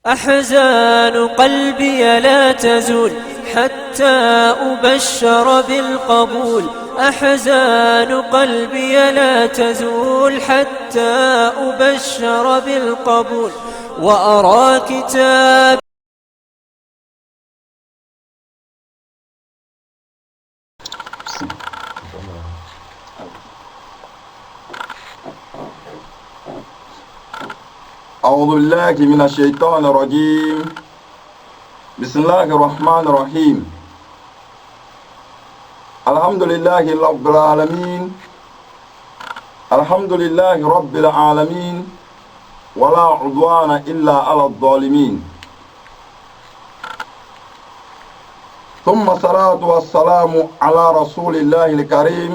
أحزان قلبي لا تزول حتى أبشر بالقبول. أحزان قلبي لا تزول حتى أبشر بالقبول وأرى كتاب. أعوذ بالله من الشيطان الرجيم. بسم الله الرحمن الرحيم. الحمد لله رب العالمين. الحمد لله رب العالمين ولا عدوان إلا على الظالمين. ثم الصلاة والسلام على رسول الله الكريم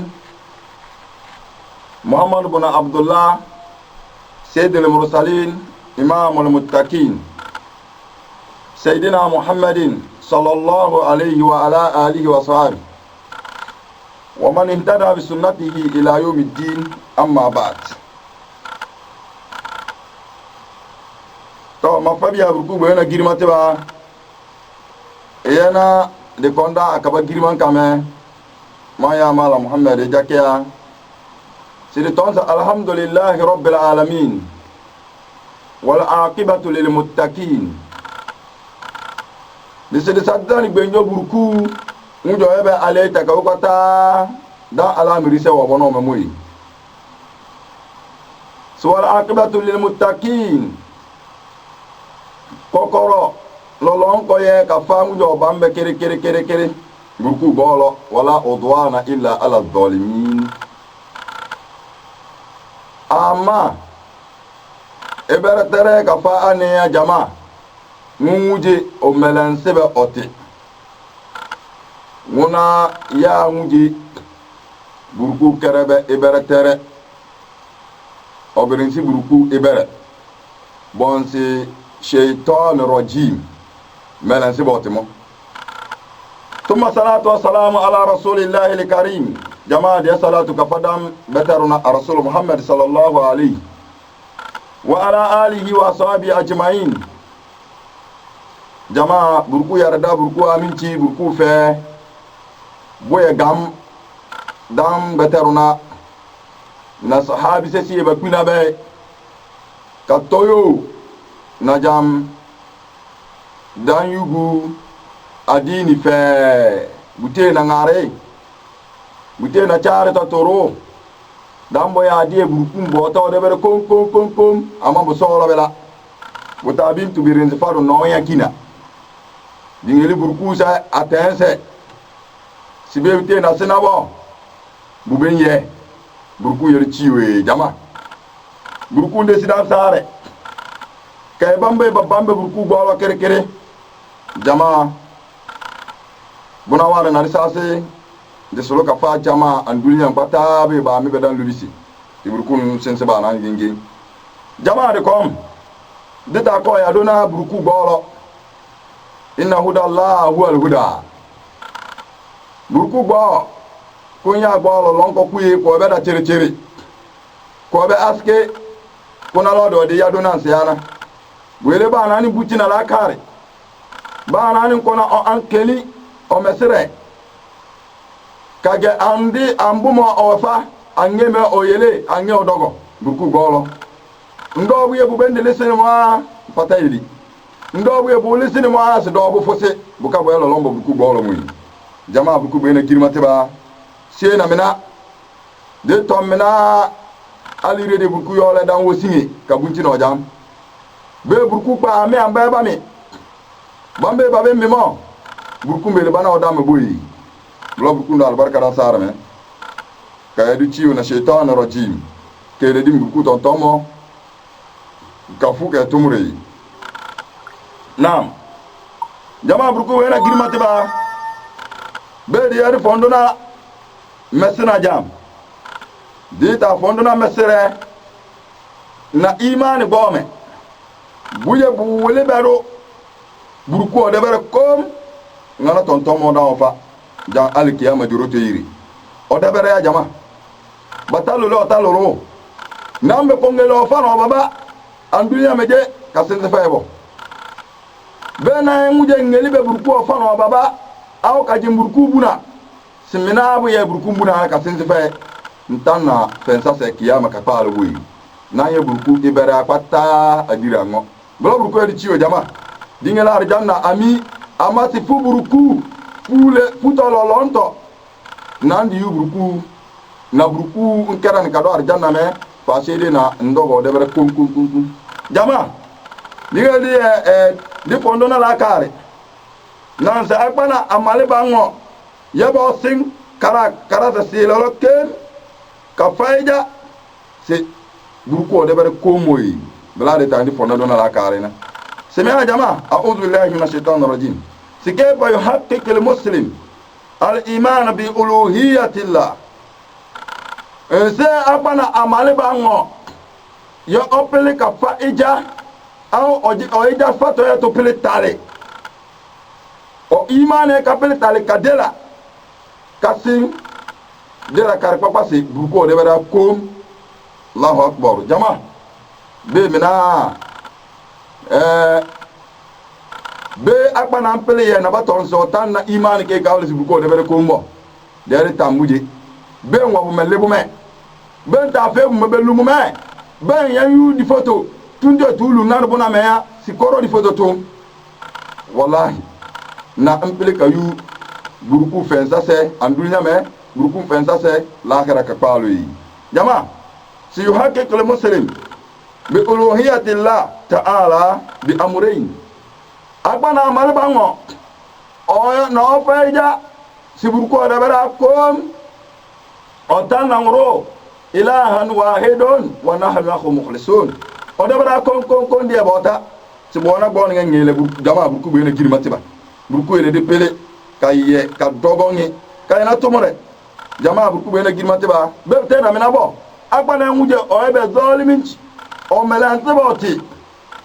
محمد بن عبد الله سيد المرسلين إمام المتقين سيدنا محمد صلى الله عليه وعلى آله وصحبه ومن اهتدى بسنته إلى يوم الدين. أما بعد. تو مفابيا بركو بينا جيرماتي با اينا دي كوندا اكبا جيرمان كامي ما يا مالا محمد جاكيا سيدي تونسا. الحمد لله رب العالمين والعاقبة للمتقين. لسيدي ساداني بينيو بركو نجو يبا علي تكاوكتا دا على مريسة وبنو مموي. سوى العاقبة للمتقين kokoro lolon ko ye ka famu jo bambe kere burku bolo wala udwana illa ala dhalimin. Ama ebere tere ka fa ane ya jama nguje o melansebe oti nguna ya nguje burku kerebe ebere tere obirinsi burku ebere bonsi شيطان رجيم ملان سبوتمو. ثم صلاة والسلام على رسول الله الكريم. جماعة يا صلاة كفدام بترنا رسول محمد صلى الله عليه وعلى آله وصحبه أجمعين. جماعة بركو يردا بركو أمينتي بركو في بويا غام دام بترنا نصحابي سيسي بكونا بي كتويو najam dan yugu adini fe bute na ngare bute na chare ta toro dan boya adie burukum bota de bere kom ama bo solo bela buta bintu birin faru no yakina dingeli buruku sa atense sibe bute na senabo bubenye buruku yeri chiwe jama buruku de sidam sare kay bambe babambe burku bolo kere jama bona wala na risase de solo ka fa jama an dunya pata be ba mi be dan lulisi ti burku sense ba na ngingi jama de kom de ta ko ya dona burku bolo inna hudallahi huwal huda burku bo kunya bolo lonko kuyi ko be da chere ko be aske kuna lodo de ya dona siana wele ba nani butina la kare ba nani kona o ankeli o mesere kage andi ambumo ofa angeme oyele ange odogo buku golo ndo buye bu bende lesene ma patayili ndo buye bu lesene ma se do bu fose buka bo yelo lombo buku golo mu jama buku bene kirmate ba siena mena de to mena alire de buku yole dan wosimi ka bunti no jam be burku pa me amba ba mi bambe ba be mimo burku me le bana oda me boyi lo burku ndo albarka da sara me ka edu ciu na shaitan rajim ke le dim burku ton tomo ka fu ke tumure nam jama burku wena girmate ba be di yari fondona mesina jam dita fondona mesere na imani bome buye bu wele baro burku o debere kom ngana tonton mo da ofa ja alkiyama diroto yiri o debere ya jama batalu lo taloro nambe kongelo ofa no baba andunya meje kasenze faybo bena nguje ngeli be burku ofano baba aw ka jim burku buna simina bu ye burku buna ka sinzi fe ntanna fensa se kiyama ka palo wi na ye burku ibera pata adira ngo blo burku edi chiwo jama dingela arjanna ami amati fu burku fule futolo lonto nandi yu burku na burku nkera ni kado arjanna me fasede na ndogo debere kum jama digeli di fondo na la kare nan sa akbana amale bango yabo sing kara sa silolo ken ka fayja se burku debere komoyi bla de tandi fondo na la kare na semena jama a'udhu billahi minash shaitanir rajim سكيف يحقق المسلم الإيمان بألوهية الله إذا أبنا أمالي بانو يأبلي كفائجة أو إجا فتو يتوبلي تالي أو إيمان يكبلي تالي كدلا كسين دلا كاركبا سي بروكو دبرا كوم الله أكبر جماعة بمنا be akpana mpele ye na baton so tan na iman ke kawle si buko de bere kombo dere tambuje be nwa bu mele bu me be ta fe bu be lu mu me be yan yu di photo tunde tulu na bu na me ya si koro di photo to wallahi na mpele ka yu buruku fensa se andunya me buruku fensa se la khara ka palu yi jama si yuhaqqiq al muslim bi uluhiyati allah ta'ala bi amrayn agbana amal bango o no feja sibur ko da bara kom o tan ngro ilahan wahidun wa nahnu mukhlisun o da bara kon dia bota sibona bon ngele bu jama bu ku be na girma tiba bu ku ele de pele kaye ka dogongi kay na tumore jama bu ku be na girma tiba be te na mina bo agbana nguje o ebe zalimin o melan tiboti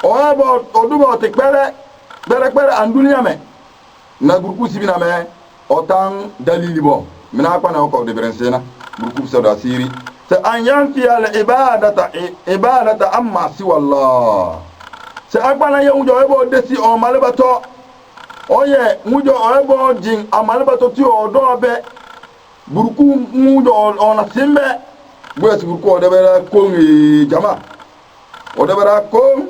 o ebo oduboti pere bere andunia me na burku sibina me otan dalili bo mina kwa na ko de berensena burku so da siri ta an yanfi al ibadata amma si wallah se agbana ye unjo ebo desi o malebato oye unjo ebo jin amalebato ti o do be burku unjo ona simbe bo esi burku o de bere ko ngi jama o de bere ko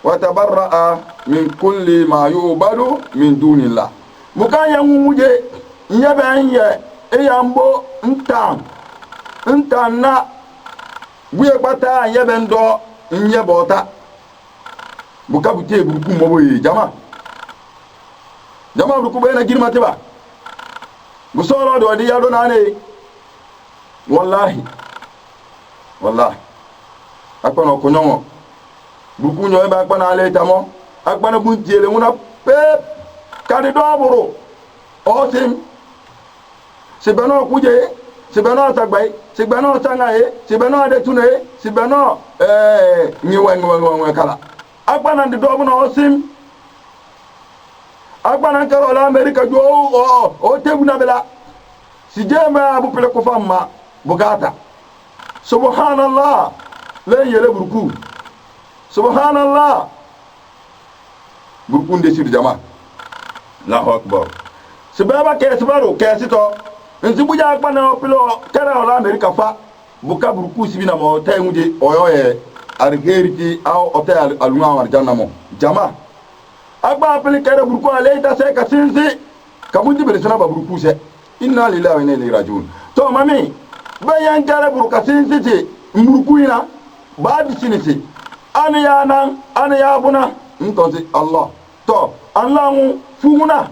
watabarra'a min kulli ma yubadu min dunillah mukanya nguje nyabanye eyambo ntan na buye bata yebendo nyebota bukabute buruku moboyi jama buruku bena girma tiba busoro do di yado nane wallahi akono kunyongo buku nyo ba akpana ale tamo akpana buntiele nguna pep kadi doburu osim sibeno kuje sibeno tagbay sibeno tangaye sibeno de tune sibeno nyiwe kala akpana ndi dobu no osim akpana karo la america jo o teguna bela sijema abu pele ko famma bugata subhanallah len yele buruku subhanallah burkunde sir jama Allahu akbar sebaba ke sebaro ke sito nzibuja akpana opilo kera ola america fa buka burku sibina mo taynguje oyoye argeriti aw hotel alunga warjanna mo jama agba apili kera burku ale ta se ka sinzi kamundi bere sana ba burku se inna lillahi wa inna ilaihi rajiun to mami bayan kera burka sinzi ti burku ina ba bisinisi ana ya buna ntonzi Allah to Allah mu fumuna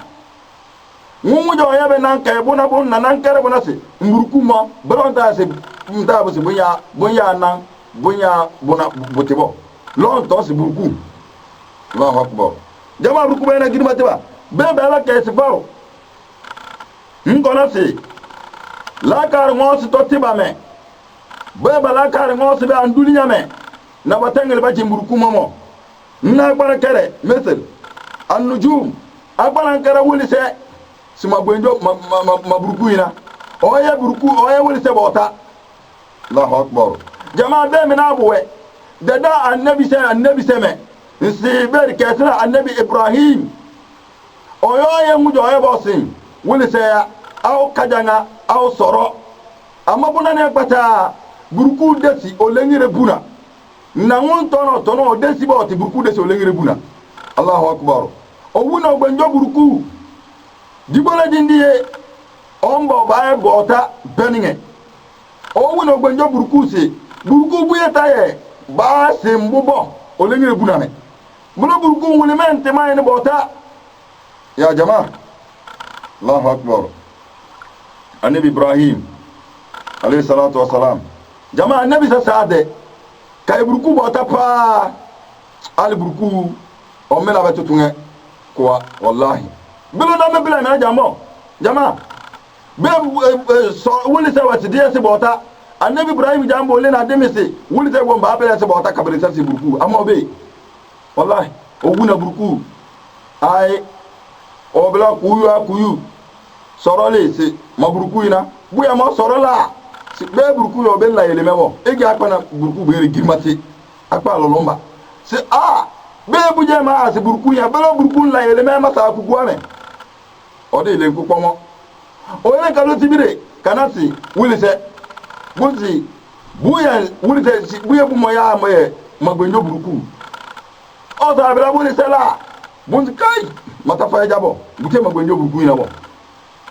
mu jo yabe nan kay buna nan kere buna si mburku mo bronta se mta bo si bunya nan bunya buna botibo lon to si burku Allahu akbar jama burku be na gidima tiba be la kay si bawo ngona si la kar ngo si to tiba me be la kar ngo si be andulinya me na batangel ba jimburku momo na gbara kere mesel annujum agbara kere wuli se sima bwenjo maburku ina oye burku oye wuli se bota Allahu akbar jama be me na buwe dada annabi se me nsi ber kesra annabi Ibrahim oyo ye mu joye bosin wuli se aw kajanga aw soro amma buna ne pata burku desi o lengire buna na ngon tono desi bo ti burku desi o lengire buna Allahu akbar o wuna gbenjo burku dibola dindiye ombo bae bota beninge o wuna gbenjo burku se burku buye taye ba se mbubo o lengire buna me bulo burku wuli mente mai ne bota ya jamaa Allahu akbar annabi Ibrahim alayhi salatu wassalam jamaa annabi sasade kay burku bota pa al burku o mena batutunge kwa wallahi bilo na mebila na jamaa be so wuli se wati dia se bota annabi Ibrahim jambo le na demese wuli se gomba apele se bota kabere se burku amma be wallahi o wuna burku ay o bla kuyu sorole se maburku ina buya ma sorola si be burku yo be la yele mebo egi akwana burku be girmati akpa lolomba se be buje ma se burku ya bela burku la yele me ma sa ku guame o de le ku pomo o le ka lo tibire kanasi wuli se buzi buya wuli se buya bu mo ya mo magbenjo burku o da bela wuli se la bunzi kai mata fa jabo bute magbenjo burku ina bo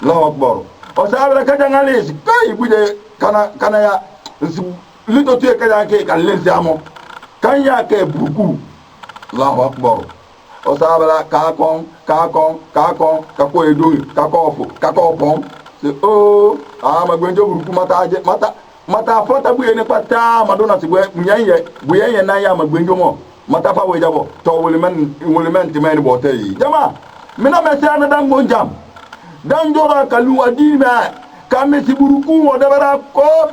Allahu akbar o sabra ka jangale si kai buje kana ya lito tuye ka yake kan lensi amo kan ya ke burku Allahu akbar o sabra ka kon ka ko edo ka ko ofu ka ko pon se magbenjo burku mata fota buye ne pata madona si buye na ya magbenjo mo mata fa we jabo to wolimen timen botayi jama mina mesa na dan monjam dan jora kalu adina kame si buruku o dabara ko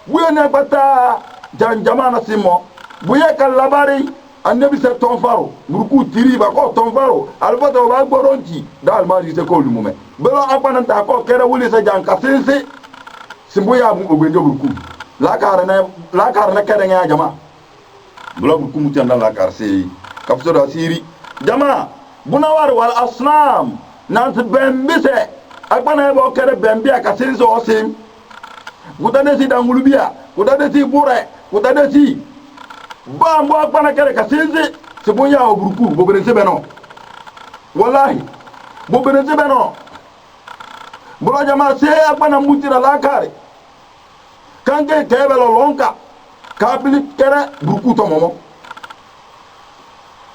buye ne pata jama na simo buye kalabari annabi se ton faro buruku tiri ba ko ton faro albata ba gboronti dal ma di se ko lumume belo apana ta ko kere wuli se jan kasense simbuya bu ogbenjo buruku la karna kere nya jama bula burku mutanda la karse kapso da siri jama bunawar wal asnam nan bembise akbana bo kere bembia kasense o sim gudane si dangulubia gudane si bure gudane si bambo akbana kere kasense sibunya o burku bo bere sebeno wallahi bo bere sebeno bula jama se akbana mutira la kare kanke kebelo lonka kabili kere burku to momo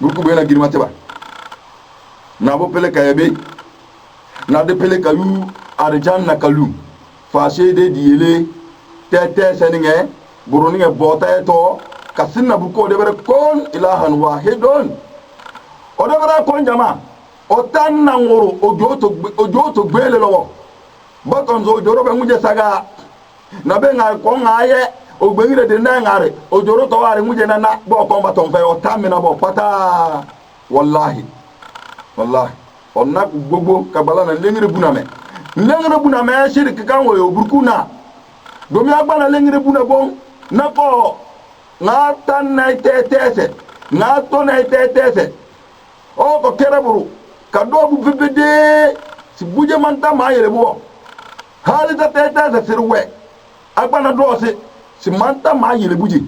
burku be na girmate ba na bo pele kayebe na de pele kayu arjan na kalu fashe de diele tete seninge buruninge bota to kasinna burku de bere kon ilahan wahidun o de bere kon jama o tan na ngoro ojo to gbele lo bakon zo joro be muje saga na be ngal ko ngaye ogbengire de na ngare ojoro to ware muje na bo ko ba ton fe o tamina bo pata wallahi onna gbogbo kabala na lengire buna me shirki kan wo burkuna do mi agbana lengire buna bon na ko na tan na tetese na to na tetese o ko kereburu ka do bu bibede si buje manta ma yele bo halita tetese sirwe agbana do si manta ma yele buji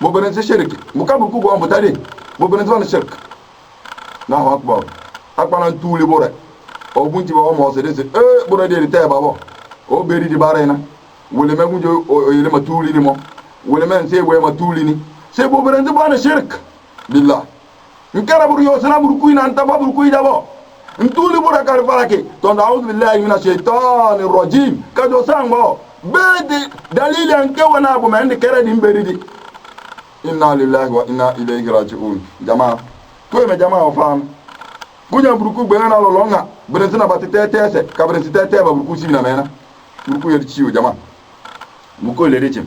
mo benen se shirki mo ka burku go mbotade mo benen zone shirk na ho akbar akbana tuuli bore o bunti ba o mo se de bore de te babo o beri di barena wole me gunjo o yele ma tuuli ni mo wole men se we ma tuuli ni se bo benen bana shirk billah nkara buru yo sana burku ina anta ba burku idabo ntuuli bore kar farake to na'udhu billahi minash shaitanir rajim kajo sango bedi dalili anke wana bu men kere di beridi inna lillahi wa inna ilayhi raji'un jamaa to me jamaa ofam kunya burku gbe na lolonga brentina batete tese ka brentite te ba burku sibina mena burku yel ciwo jamaa muko le recim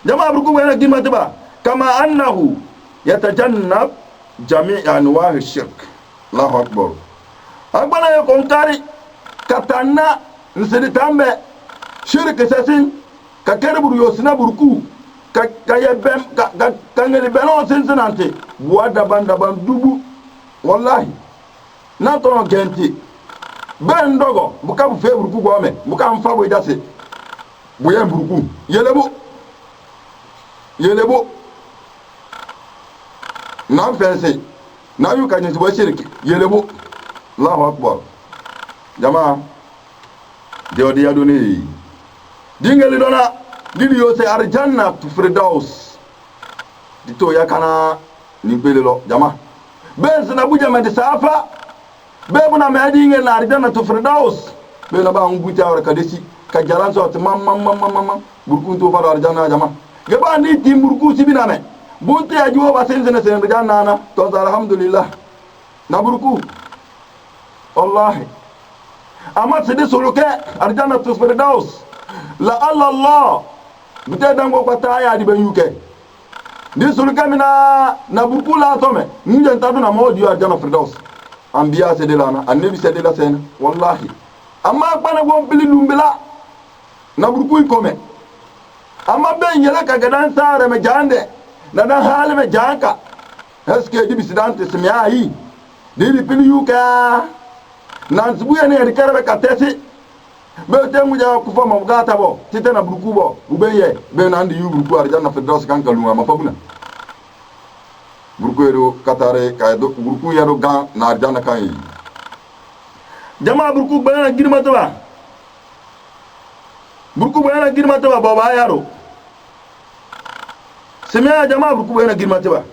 jamaa burku gbe na gimata ba kama annahu yatajannab jami' anwa' shirk Allahu akbar agbana yo konkari katana nsidi tambe shirk sasin ka kerburu yo sina burku ka yebem ka ngeli beno sinsinante buwa daban dubu wallahi na tono genti ben ndogo buka bu fe buruku gome buka mfa bo idase buye buruku yelebo na fense na yu kanyi bo shirki yelebo Allahu akbar jamaa de yadoni dingali dona didi yo se arjanna tu firdaus dito yakana ni belelo jamaa ben sana buja mede safa bebu na medi ngel na arjanna tu firdaus be na ba nguta wara kadesi ka jalan so te mam burku to fara arjanna jamaa gaba ni tim burku sibina me bunte ajuo ba sen arjanna na to alhamdulillah na burku wallahi ama sidi suluke arjanna tu firdaus la Allah bute dango kwata ya di benyuke di suluke mina na burku la tome nje ntadu na modi arjanna firdaus anbiya sedelana annabi sedela sen wallahi amma kwana gon bili lumbila na burku ikome amma ben yela ka gadan sare me jande na dan hale me janka eske di bisidante semyayi di pili yuka nan subuya ne rikarabe katesi be tengu ja kufa mabgata bo titena burku bo ubeye be nan di burku arjanna firdaus kan kalunga mafabuna burku yero katare kaydo burku yero ga na arjanna kan jama burku bana girma tawa baba yaro semya jama burku bana girma tawa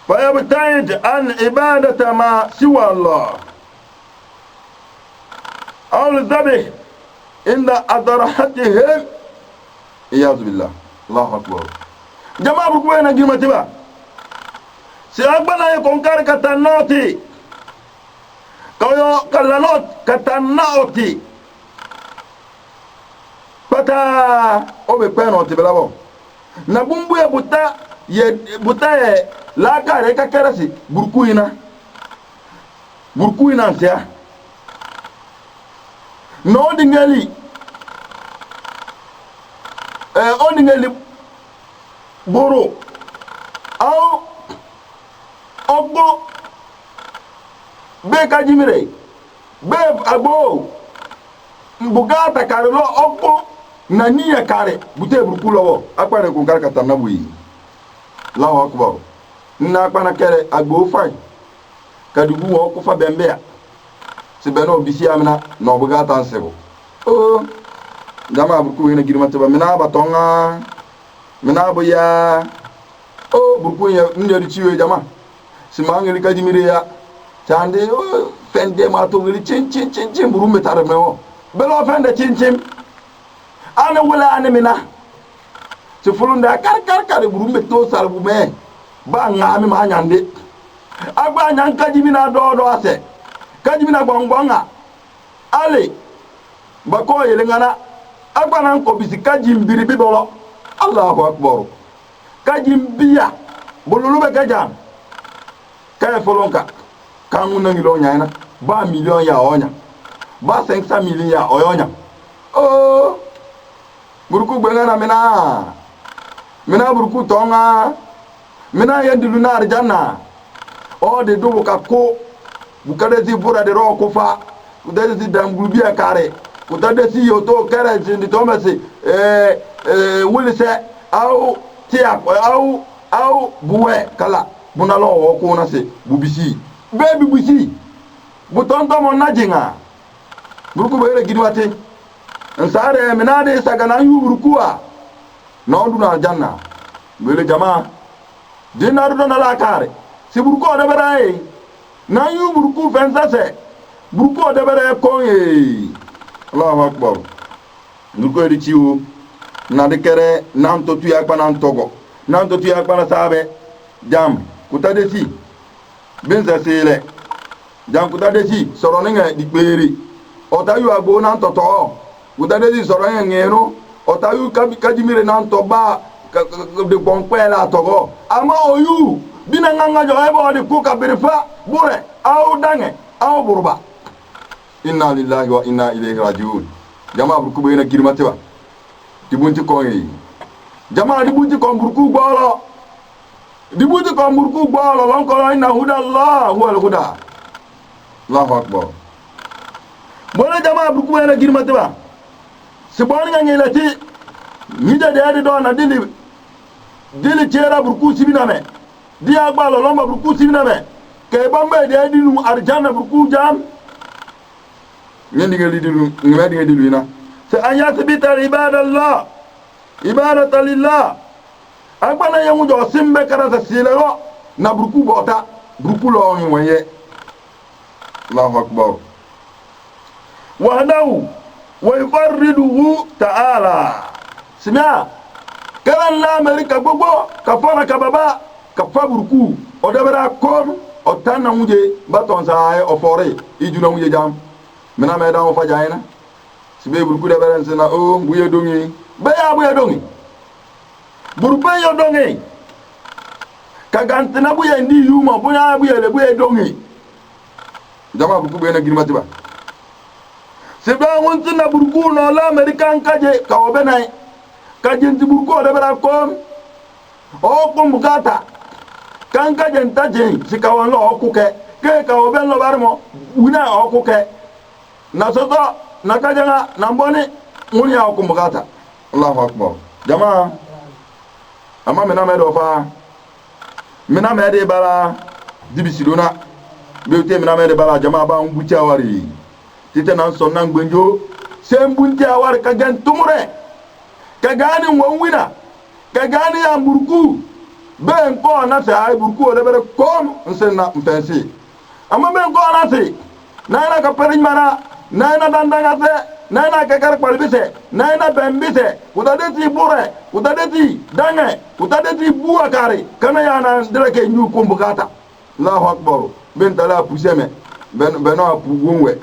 فيبتعد عن عبادة ما سوى الله أو الذبح عند أضرحتهم إياذ بالله الله أكبر جماعة بكوين أجيمة تبا سيأقبنا يكون كار كتنوتي كيو كالنوت كتنوتي فتا أوبي كوينوتي بلابو نبومبو buta la kare ka kerasi burkuina nsia no dingali oningeli boro au ogbo be kajimire be agbo mbugata kare lo ogbo na niya kare bute burkulowo akpare ko kar katana buyi Allahu akbar na akpana kere agbo fai kadugu wo ko fa bembea sibeno bisi amina no buga tansebo jama burku ina girma taba mina batonga mina boya burku ya nderi ciwe jama simangeli kajimire ya tande fende ma to ngeli cin buru metare mewo belo fende cin ana wala ana mina se fulunda kar buru meto salbu me ba ngami ma nyande agba nyan kajimina do ase kajimina gbongbonga ale bako yelengana agba nan ko bisi kajim biri bibolo Allahu akbar kajim biya bolulu be kajam kay folonka kangu nangilo nyaina ba million ya onya ba 500 million ya oyonya buruku gbengana mina buruku tonga mina yendilu na arjanna de dubu ka ko bukade si bura de ro ko fa udade si dangulu biya kare udade si yoto kare ndi to mesi wulise au tia au buwe kala bunalo wo ko na se bubisi bebi busi butonto mon najinga buruku bere gidwate nsare minade sagana yu burukuwa no duna aljanna bele jamaa dinaru dona la kare si buruko de bere na yu buruku fensase buruko de bere ko Allahu akbar nuko ri ciwo na de kere nan to tuya pa nan togo nan to tuya pa na sabe jam kutade si benza sele jam kutade si soro nga di pere otayu agbo nan to kutade si soro nga ngero otayu kajimire nan to ba de bonpe la togo ama oyu bina nganga jo ebo de kuka birifa bure au dange au burba inna lillahi wa inna ilayhi rajiun jama burku bena girmatewa dibunti ko yi jama dibunti ko burku gboro dibuti ko burku bolo lon ko inna huda Allah huwa al-huda. Allahu akbar. Bona jama burku ena girmati ba sibon nga ngilati ni da de do na dili chera burku sibina me dia gbalo lomba burku sibina me ke bambe de dilu arjana burku jam ngendi ngali dilu ngadi ngali dilu ina sa ayatbita ibadallah ibadata lillah agbana yangu jo simbe karata silero na burku bota burku lo nwoye. Allahu akbar. Wahdahu wa yufarriduhu ta'ala. Simia kalan la amerika gbogbo ka fona ka baba ka faburku o dabara kom o tanna muje baton sa o fore ijuna muje jam mina me dan o fajaina sibe burku dabara sina o buye dongi baya buye dongi burpe yo dongi ka gantina buye ndi yuma buya buye le buye dongi jama burku be na girmati ba sibe wontina burku no la amerikan kaje ka obenai kajenti burku o dabara kom o kumbukata kan kajenta je sikawan lo okuke ke ka oben lo barmo una okuke na soto na kajanga na mboni muni ya kumbukata. Allahu akbar. Jamaa ama mena me do fa mena me de bala dibisidona be mena me de bala jamaa ba mbuti awari tite nan son nan gbenjo sembunti awari kajentumure kagani wonwina kagani ya burku ben ko na sa ay burku o lebere kom nsenna mpensi amma ben ko na si na ka periñ mana na dandanga se na ka kar kwalbise na bembise udadeti bure udadeti dange udadeti buwa kare kana ya na direke nyu kumbukata. Allahu akbar. Ben tala puseme beno pu wonwe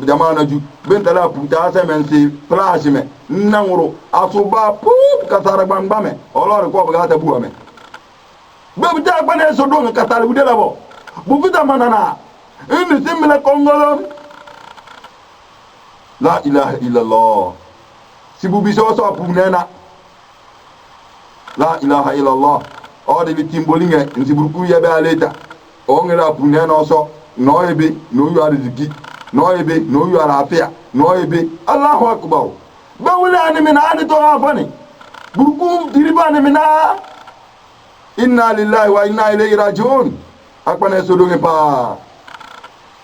jamana ju ben tala pu ta se men si place me nanguro asuba pu katara gbangbame olori ko bugata buwa me bebu ta gbane so do ka tali budela bo bu vita manana indi simile kongolom la ilaha illallah sibu biso so pu nena la ilaha illallah o de bitimbolinge nsiburku yebe aleta o ngela pu nena so no ebe no yu arziki no ebe no yu arafia no ebe. Allahu akbar. bawula ani mina ani to afani burku diriba ni mina inna lillahi wa inna ilayhi rajiun akbane sudunge pa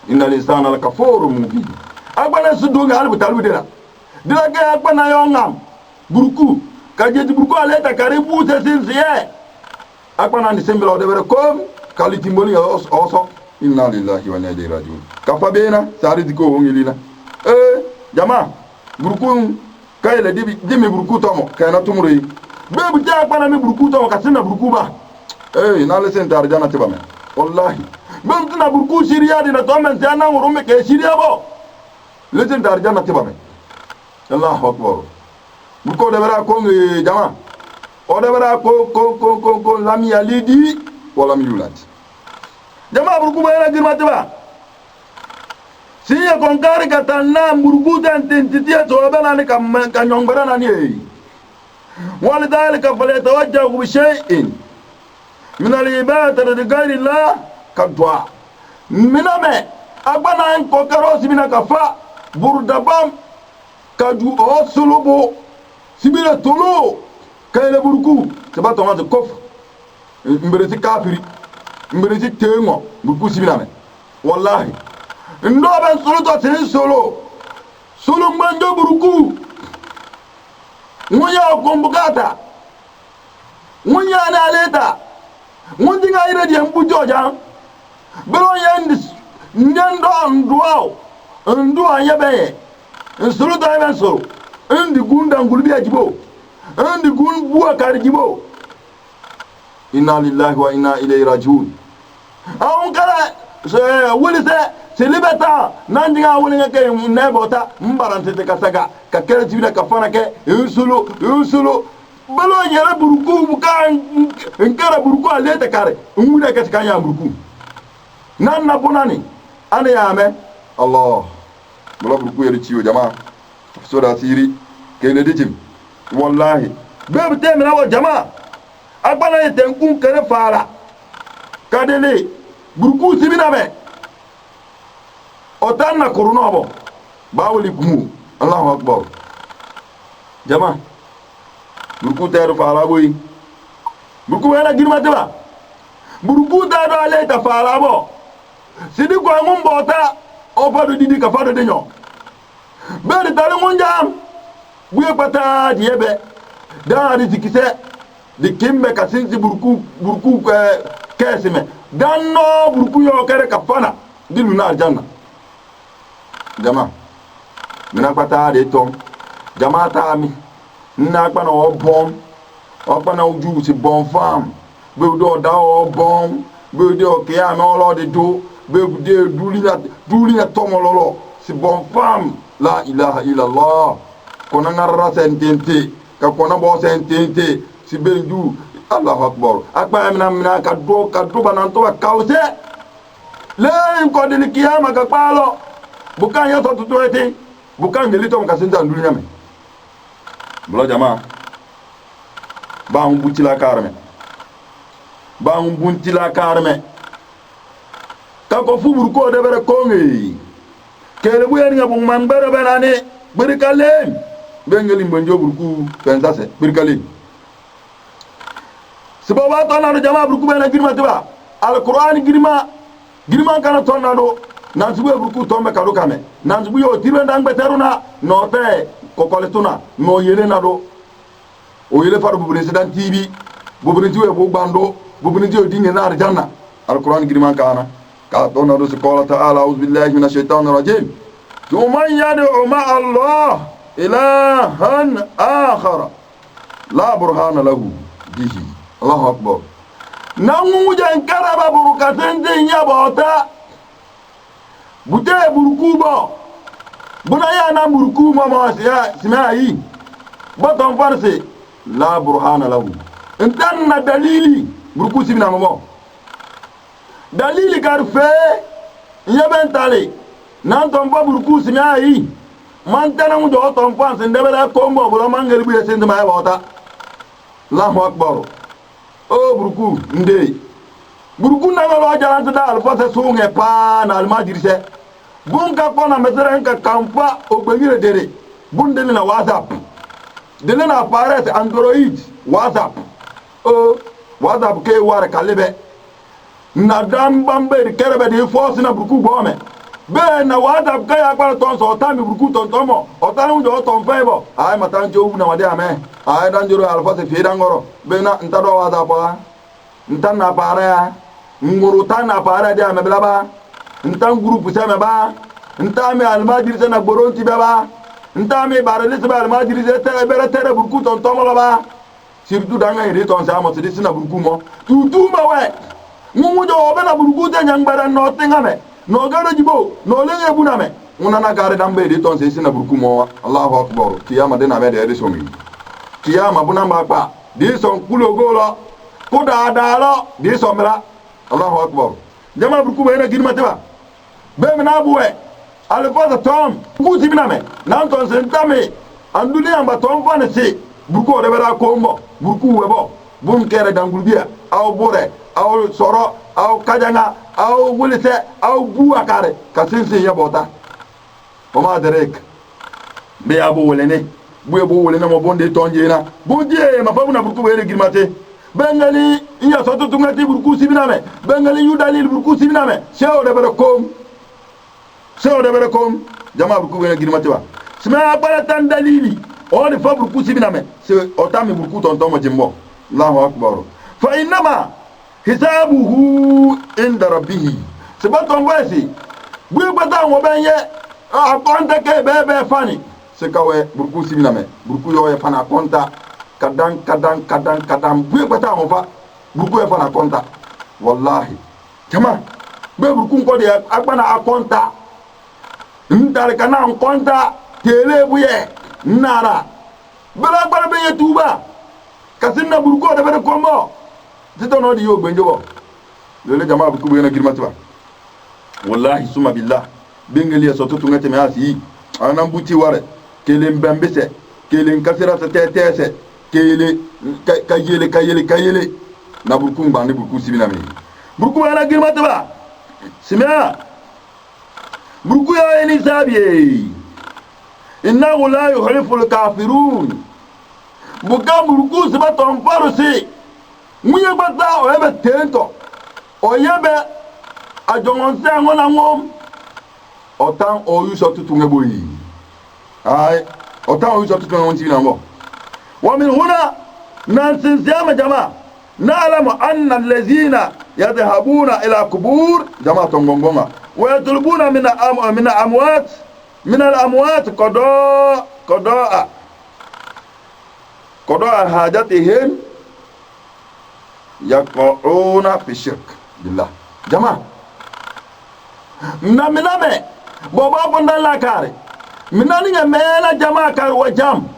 inna lisana al-kafuru mubin akbane sudunge albu talbidela dilage akbana yongam burku kajeji burku aleta karibu sesinsiye akbana ni sembelo de bere kom kaliti mboli oso inna lillahi wa inna ilayhi rajiun kafabena sari diko wongilina jama burku kayele dimi burku tomo kayna tumuri bebu ja akbana mi burku tomo kasina burku ba na lesen tar jana tiba me wallahi ben tuna burku siriya dina to men jana ngurume ke siriya bo lesen tar jana tiba me. Allahu akbar. burku de bara ko ngi jama o de bara ko lam yalidi wala mi yulad jama burku ba era girma tiba siya kon kari katanna burku tan tentitia to bana ni kam kanyongbara na ni walidhalika falyatawajjahu bi shay'in min al-ibadati lighayri Allah kadwa miname agbana en kokaro sibina kafa burdabam kadu osulubu sibina tulu kayle burku sabato ma kof mbereti kafiri mbereti tengo burku sibina me wallahi ndo ben suluto tin sulu mbanjo burku munya kumbukata munya na aleta mundi nga ire di mbujo ja belo yendis ndendo nduwa yebe nsuru da ben so ndi gunda ngulbi ajibo ndi gun buwa karjibo inna lillahi wa inna ilayhi rajiun awon kala se wuli se libeta nandi nga wuli nga ke nebota mbarante te kasaga ka kere tibina ka fana ke usulu balo yere burku buka nkara burku alete kare ngune ke kanya burku nan na bunani ana ya me Allah balo burku yere ciwo jama so da siri ke ne dijim wallahi bebe te mina wa jama agbana yete nkun kere fara kadele burku sibina be otanna kuruno bo bawli gumu Allahu akbar jama burku teru fala boy burku wala girmate ba burku ta do ale ta fala bo sidi ko ngum bota o fado didi ka fado de nyo be de tare ngun jam buye pata diebe da di tikise di kimbe ka sinzi burku kesime danno burku yo kere ka fana di luna aljanna jama mina pata de tom jama ta mi na pa no bom o pa na oju si bon fam be do da o bom be do ke a no lo de do be de duli na tomololo si bon fam la ilaha illallah kona ngarra sentente ka kona bo sentente si benju Allahu akbar akba mina ka do banan to kause le ko de kiyama ka palo bukan ya to ete bukan ngeli to ka sinta nduli nyame blo jama ba un butila karme ka ko fubur ko de bere ko ngi kele bu yen ngabung man bere benane bere kalem bengeli mbonjo burku pensase bere kalem sebaba tonado jama burku bena girma tiba alquran girma kana tonado nan subu burku tombe kado kame nan subu yo tirwe ndang beteruna no te kokoletuna no yele nado o yele faru bu president tv bu president bu bando bu president dinge na arjanna alquran girma kana ka tonado se qala ta'ala a'udhu billahi minash shaitanir rajim tuman yad'u ma Allah ilahan akhar la burhana lahu bihi Allahu akbar nangu jankaraba burukatende nyabota bute burukubo buna ya na buruku mama simai baton farse la burhana lahu intan na dalili buruku simina mama dalili karfe yebentale nan ton ba buruku simai man tanu do ton fanse ndebela kombo bula mangeli bu yesende ma bota Allahu akbar o buruku nde buruku na lo jalanta da alfasa sunge pa na almadirse bunka kona mesere nka kampa ogbengire dere bundele na WhatsApp dele na appareil Android WhatsApp o WhatsApp ke wara kalebe na dambambe kerebe de force na buruku gome be na WhatsApp ka ya kwa ton so tami buruku ton tomo otanu jo ton febo ay matanjo wu na wade ame ay danjoro alfasa fi dangoro be na ntado WhatsApp ntan na appareil nguru tan na appareil de ame blaba ntan groupe sama ba ntame almajiri sana boronti baba ntame barale sama almajiri te bere tere burku ton tomo ba sirtu danga ire ton sama sidi sina burku mo tutu ma we ngumu jo obena burku te nyangbara no tengame no garo jibo no lenge buname unana gare dambe ire ton se sina burku mo Allahu akbar kiyama de na be de songi kiyama bunamba pa di son kulo golo ko da dalo di somra Allahu akbar jama burku be na girma teba be mina buwe alifasa tom kuti biname nan ton sentame anduli amba tom fane se burku de bera kombo burku webo bun kere dangulbia aw bore aw soro aw kajanga aw wulise aw buakare kasinsi yabota oma derek be abo wolene buye bo wolene mo bonde tonjena bonje ma fabu na burku be girmate bengali iya soto tungati burku sibiname bengali yudalil burku sibiname sheo de bere kom jama burku be girmate ba sima apara tan dalili o de fa burku sibiname se otami burku tonton mo jimbo Allahu akbar fa inma hisabuhu inda rabbih se baton wesi buye bata wo benye a konta ke bebe fani se kawe burku sibiname burku yo e fana konta kadang buye bata mo fa burku e fana konta wallahi jama be burku ko de agbana akonta ndare kana konta tele buye nara bela gbara be yetuba kasinna burku de be kombo tito no di yo gbenjobo lele jama burku be na girmatiba wallahi suma billah bengeli soto tungate me asi anan buti ware kele mbembese kele nkasira sa tetese kele kayele na burku mbani burku sibina me burku ana girma ta ba simiya burku ya ni sabiye innahu la yuhibbul kafirun buka burku siba ton farusi munye bata o ebe tento o yebe ajongon se ngona ngom otan o yuso tutu ngeboyi ay otan o yuso tutu ngom tina mo wa min huna nansin siyama jama na'lamu anna allazina yadhhabuna ila qubur jama tongongonga wa yatlubuna min al-amwat qada'a hajatihim yaqa'una fi shirk billah jama miname boba bonda la kare minani nga mena jama kar wa jam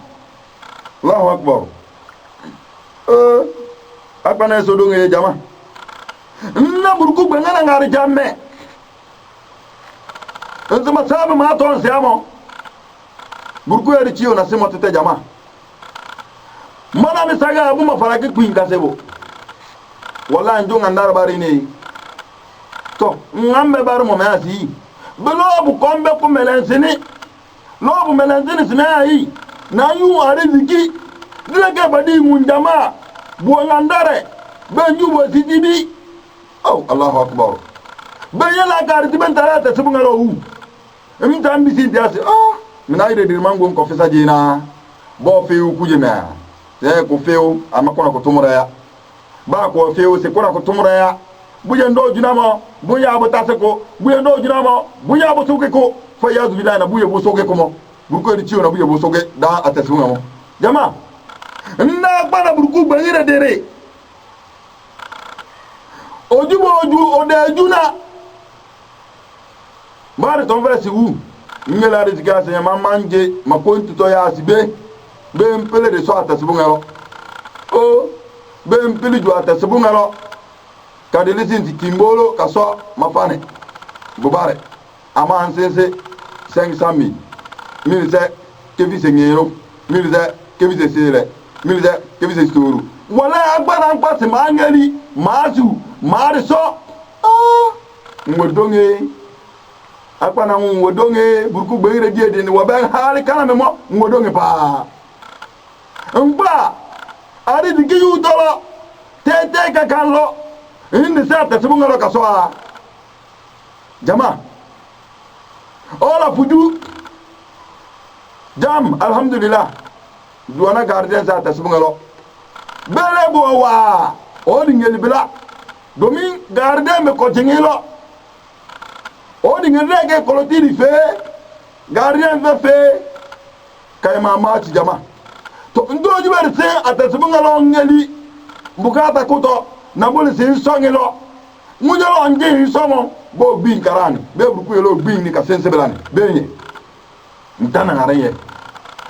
Allahu akbar akbana so do nge jama na burku gbengana ngari jamme nzuma sabu ma ton siamo burku eri chiyo na simo tete jama mana mi saga abu mafaraki kuin kasebo wala njunga ndar bari ne to ngambe bar mo masi belobu kombe ku melensini lobu melensini sinayi na yu ariziki dileke badi munjama buangandare benjubo sijibi oh Allahu akbar beyela gar tiben tarata subungalo hu emi tambi si diasi mina ire dirmango ko fesa jina bo feu kujena ko feu amakona ko tumura ya ba ko feu se kona ko tumura ya buye ndo junama buye abotase ko buye ndo junama buye abosuke ko fa yazu bilana buye bosoke ko mo burko ri ciwo na buye bosoke da atasunga mo jama na bana burku bangire dere ojubo ode juna mari ton versi wu ngela ri zikase ya mamanje makontu to ya sibe be mpele de so atasunga o be mpele ju atasunga kadi lisinti kimbolo kaso mafane bubare ama ansese 500,000 milise kebi sengero milise kebi sesere milise kebi sesturu wala agbara npasi mangeli mazu mariso ngwodonge akwana ngwodonge burku gbeire diede ni wabe hali kana memo ngwodonge pa ngba ari digi yutolo tete kakanlo indi sata sibungalo kasoa jama ola fuju jam alhamdulillah duwana gardien sata sibungalo bele bo wa odi ngeli bila domin gardien me ko tingilo odi ngeli kolotiri fe gardien fe kay mama ci jama to ndo juber se atasibungalo ngeli bukata kuto na bole se songelo mujalo nge somo bo bin karani be buku yelo bin ni ka sense belani benye ntana ngaraye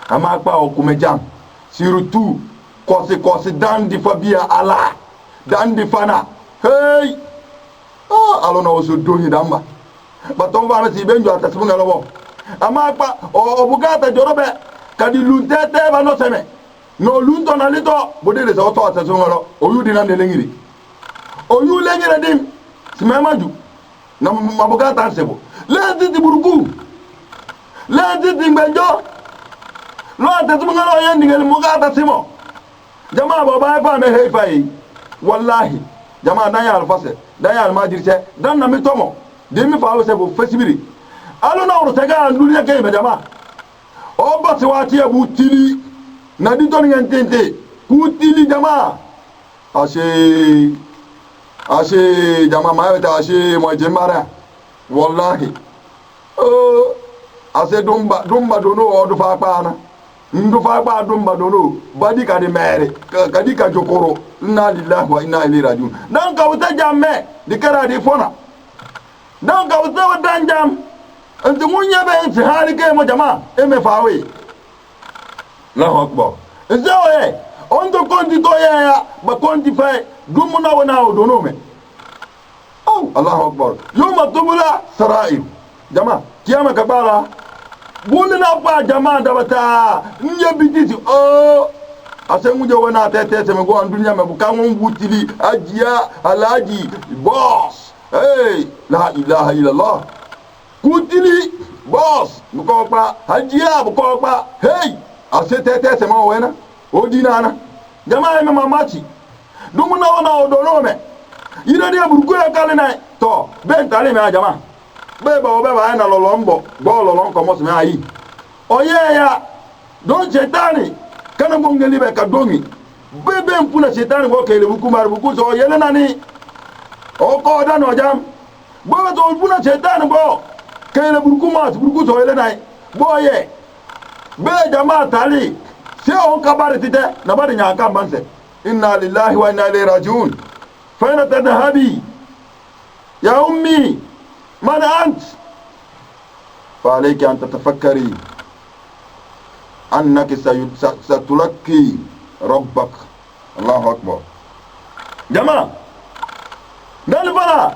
ama pa o kumejam surtout kosi dan di fabia ala dan di fana hey alo na oso dohi damba baton vana si benjo atasibunga lobo ama pa o bukata jorobe kadi luntete ba no seme no lunto na lito bodele so to atasibunga lo o yudi na nelengiri oyu lengere dim simamaju na mabukata ansebo lezi di buruku lezi di mbenjo lo atasibunga lo yendi ngel mugata simo jamaa baba fa me hefai wallahi jamaa dan ya alfase dan ya almajirse dan na mitomo de mi fa sebo fesibiri alo na uru tega nduli ke be jamaa o bati wati abu tili na di ton ngentente ku tili jamaa ashe jamaa mayeta ashe mo jemara wallahi ase dumba dono o du fa pana ndu fa ba dumba dono badi ka de mere kadi ka jokoro inna lillahi wa inna ilaihi rajiun dan ka wuta jamme di kara di fona dan ka wuta dan jam antu munya be nti hali ke mo jamaa e me fawe Allahu akbar ezoe ondo kondi to ya ba kondi fa dumuna wana odono me Allahu akbar yoma tubula saraib jamaa kiyama kabala bulina pa jamaa da bata nye bititi asengu je wana tete se me go andunya me buka ngon butili ajia alaji boss hey la ilaha illallah kutili boss buko pa ajia buko pa hey ase tete se mo wena odina na jamaa me mamachi dumuna wana odono me ire dia burku ya kale na to ben tale me jamaa beba na lolombo go lolon ko mo se me ayi oye ya don jetani kana ngongeli be ka dongi bebe mpuna shetani go kele bukumar buku so yele nani o ko da no jam bo to mpuna shetani bo kele bukuma buku so yele nai boye be jama tali se on kabare tite na bari nya kan banse inna lillahi wa inna ilaihi rajiun fa ina tadhabi ya ummi man ant fa alayki an tatafakkari أنك ستلقي ربك الله أكبر جماعة نالبلا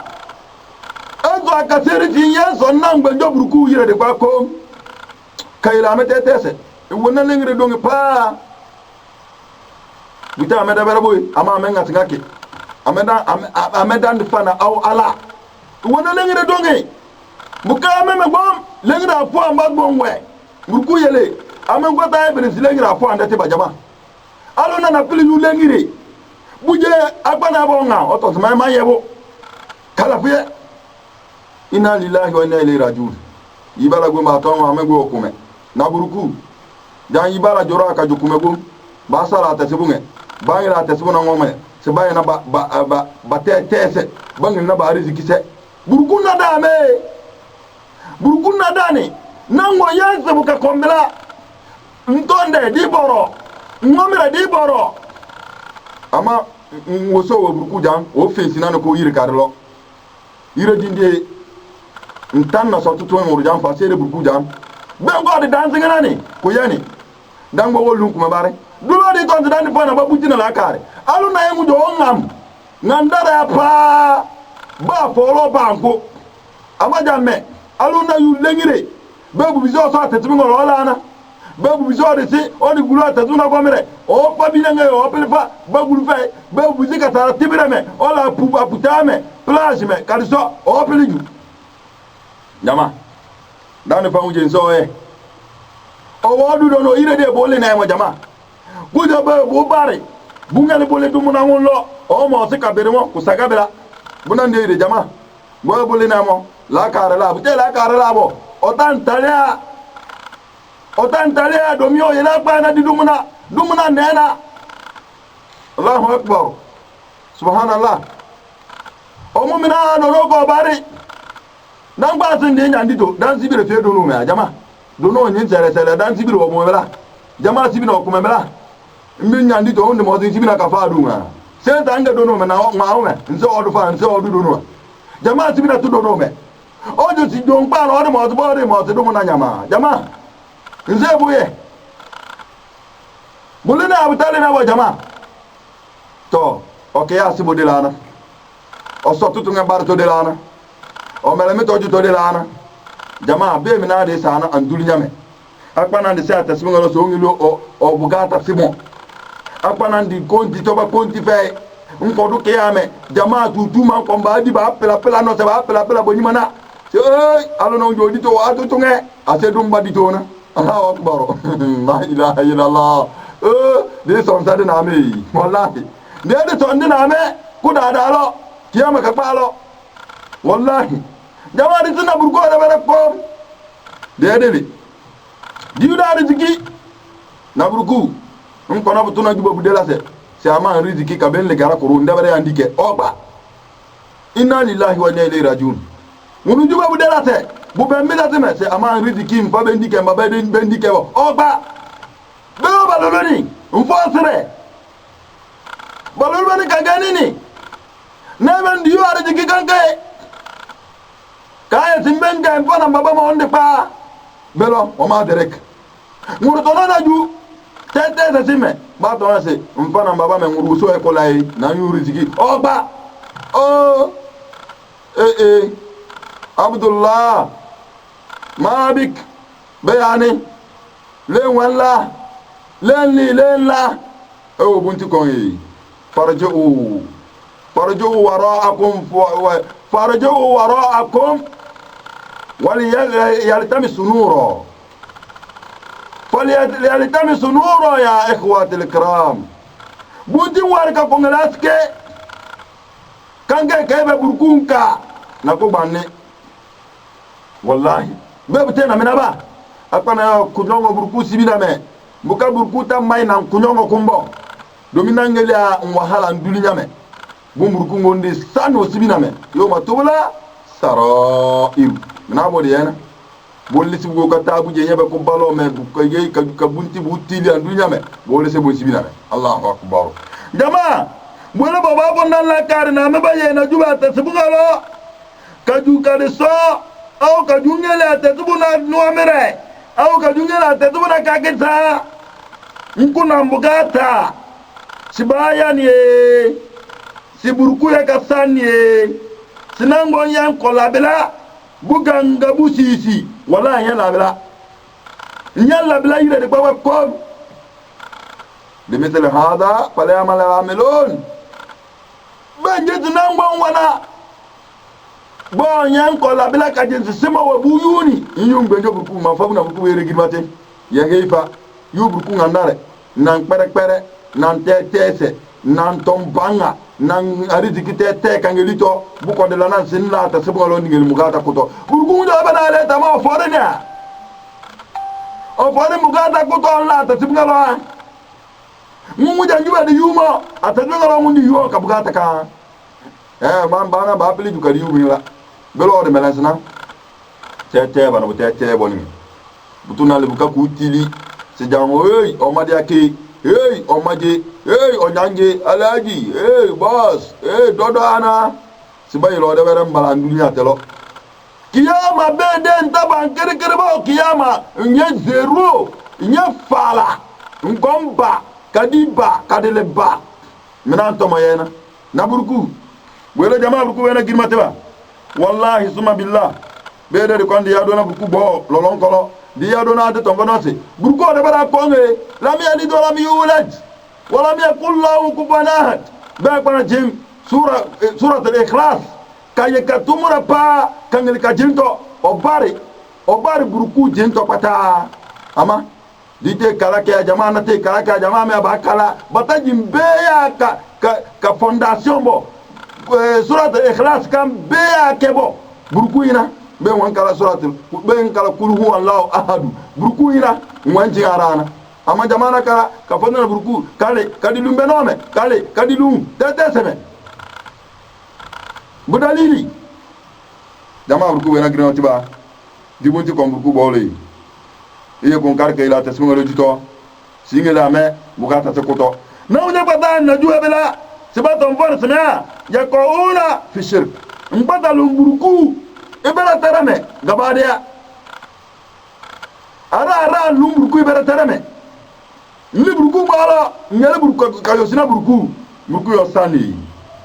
أنتو أكثر تيجي صنّان بنجوب ركوع يرد باكم كيلا متى wana lengre donge pa buta ameda beraboy ama amenga tingake ameda ndifana au ala wana lengre donge buka ameme bom lengre apo ambagbonwe ruku yele amengo ta ibere lengre apo andate bajama alona na pili yu lengire buje agbana bonga oto sama ma yebo kala fuye inna lillahi wa inna ilaihi rajiun ibala go ma to amego okume na buruku dan ibala jora ka jukume go ba sala ta sibunge ba ira ta sibuna ngome se ba na ba tese bangin na ba riziki se buruku na dame buruku na dani nango yanse buka kombela ntonde di boro ngomira di boro ama woso wo buruku jan o fesi na ko yiri karlo yire dinde ntanna so tutu mo jan fa sere buruku jan be go de dancing nani ko yani dango wolun kuma bare dulo di ton dan fa na babutina la kare alu na yemu do ngam ngandara pa ba folo banko amaja me alu na yu lengire bebu bizo so atetumi ngolo lana bebu bizo de si oni gulu atetuna gomere o pa binenge o pelfa bagulu fe bebu zika tara tibire me ola pupa putame plage me kaliso o peliju jama dani fa uje nso o wodu do no ire de bole na mo jama gujo be bo bare bungale bole dumu na ngolo o mo se kabere mo kusagabela bunan de jama bo bole na mo la kare la bute la kare la bo otan talia do mi o yela pa na di dumuna nena Allahu akbar subhanallah o mo mina no rogo bare dan gba tin de nyandi to dan sibire fe do no me jama do no nyin sele dan sibire o mo mela jama sibire o kuma mela min nyandi to onde mo tin sibire ka fa do ma se tanga do no me na ma o me nse o do fa nse o do no jama sibire to do no me ojo si do npa no mo to bo de mo to do mo na nyama jama nse buye bulina abutale na wa jama to okay asibo de lana o so tutu ngabar to de lana o mele mi toju to de lana jama be mi na de sana anduli nyame akpana de se atasibo ngalo so ngilo o bugata simo akpana ndi konti to ba konti fe nkodu ke ame jama tutu man ko ba di ba pela no se ba pela bonyima na ei alono jodi to atutu nge asedum ba di to na Allahu akbar la ilaha illallah de son sade na me wallahi de ton na me kuda dalo kiyama ka palo wallahi jawari tuna burgo da bare ko de diuda riziki na burgu ko na butuna gibo budela se ama riziki ka ben le gara ko ronda bare andike oba inna lillahi wa inna ilaihi rajiun munu juba budela se bu ben mi dateme se ama riziki mfa bendike mba bendike oba be baloloni mfo sere baloloni ka ganini na ben diyo riziki kanke kaya simbenga mfo na baba ma onde pa belo o ma derek nguru to na ju tete se sime ba to na se mfa na baba me nguru so e ko lai na yu riziki oba Abdullah Mabik Bayani Len wala Len li len la o bunti ko yi farji'u wara'akum وليلتمسوا نورا فليلتمسوا نورا يا إخواتي الكرام بوتي واركا كونغلاسكي كانجي كيبه بركونكا نكو باني والله بيبتنا من أبا أكبر كنونغو بركو سيبنا مي بوكا بركو تاماي نام كنونغو كومبو دومينا نجليا مواحالا ندولي نامي بوم بركو ngondi sano sibina me yoma tubula sarairu na bodi yana bolli sibugo ka tabu je nyebe ko balo me ko yey ka bunti bu tili andu nyame bolli se bo sibina me Allahu akbar jama bola baba bon nan la kar na me baye na juba ta sibugalo ka ju ka de so au ka ju ngela ta sibuna no amere au ka ju ngela ta sibuna ka kita nkuna mbugata sibaya ni siburku ya kasani sinango yan kolabela buganga busisi wala yan labela yan labela yire de baba ko بمثل هذا فليعمل العاملون بنجد نانغون وانا bon yan kolabela ka jinsi sima wa buyuni yum benjo burku ma fabuna burku were gimate ya ngeifa yu burku ngandare nan pere nan tese nan tombanga nan ariziki tete kangelito buko de lanan sinna ta sibolo ngel mugata kuto burgu ndo bana le tama forena o fore mugata kuto la ta sibolo mungu janjuba de yuma atadungalo mundi yo ka bugata ka man bana ba pili jukari yumi la belo de melansna tete bana bu tete bonni butuna le buka kutili se jango o madia ke hey omaje hey onyange alaji hey boss hey dodo ana sibai lo de bere mbala ndunya telo kiyama beden taban kere ba kiyama nye zero nye fala ngomba kadiba kadeleba minan to mayena na burku wele jama burku wena girmate ba wallahi suma billah bede de kondi ya do na burku bo lolon kolo dia dona de tongonose burko de bara konge lam yalid wa lam yulad wa lam yakul lahu kufuwan ahad ba bana jim surat al-ikhlas kaye katumura pa kangel ka jinto obari burku jinto pata ama dite kala ke jamaa na te kala ke jamaa me abakala bata jimbeya ka fondation bo surat al-ikhlas kan beya kebo burku ina be wan kala suratul be kala kul huwa allah ahad burku ira wanji arana ama jamana kala ka fonna burku kale kadilu benome kale kadilu tete seme budalili jama burku wena grino tiba dibunti ko burku bole iye kon karke ila tasmunga lojito singela me bukata sekoto na unye pata na juwe bela sibata mfona semea yakouna fi shirk mbata lumburuku ibera terame gabadia ara lumburuku ibera terame libruku bala ngere buruku kayo sina buruku yo sani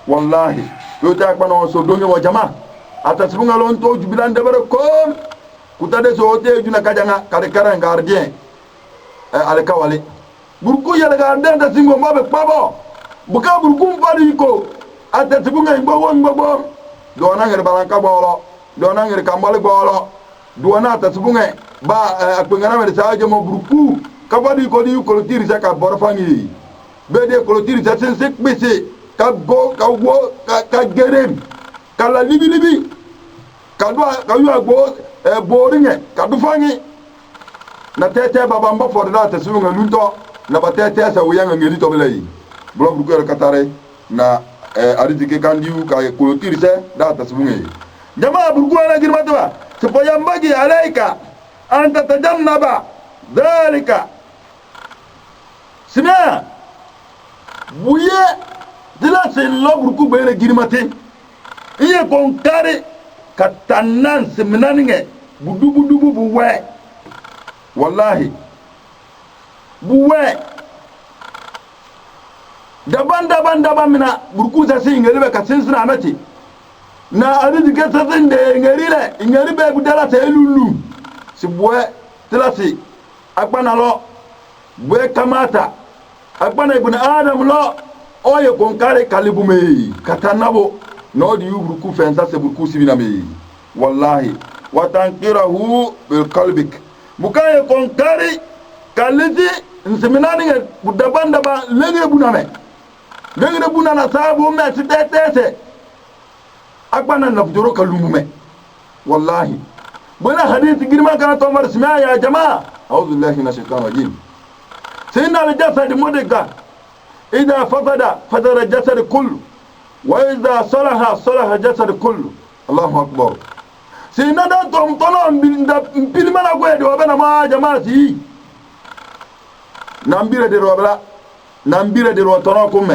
wallahi yo ta kpano so donge wa jama atasibunga lon to jubilan debere ko kutade so te juna kajanga kare kare gardien ale kawale buruku yele gardien da singo mabe pabo buka buruku mbali ko atasibunga ngbo do na ngere balanka bolo do na ngere kambale bolo do na atasibunga ba akpengana me sa mo buruku kabadi ko di ko tiri sa ka borfangi be de ko tiri sa sen sek bese ka go ka wo ka gerem kala libi ka do ka yo go boringe ka du fangi na tete baba mba for na atasibunga lunto na ba tete sa uyanga ngeli to belay blo buruku ka tare na arizike kandiu ka ko tiri sa da atasibunga jamaa buruku na girmatwa sipayambaji alaika anta tajannaba dhalika sina buye dila se lobruku bere girmate iye kon kare katanan seminaninge budu buwe wallahi buwe daban mina burku sa se ngere be katsina amati na ari ke tsatin de ngeri be budala se lulu si buwe dila se akpanalo buwe kamata akbana ibn adam lo oye kon kare kalibu me katanabo no di yubruku fensa se burku sibina me wallahi wa tankirahu bil qalbik bukaye kon kare kaliti nseminani budabanda ba lengre bunana sabu me tete akbana nafjuro kalumbu me wallahi bwana hadithi girma kana tomar sima ya jamaa a'udhu billahi minash shaitanir rajim سيدنا الجسد مدقة إذا فسد الجسد كله وإذا صلح الجسد كله الله أكبر سيدنا دانتم طلعوا بالمنا قويد وبنا ما جماعتي نمبير دي روبلا نمبير دي روتناكم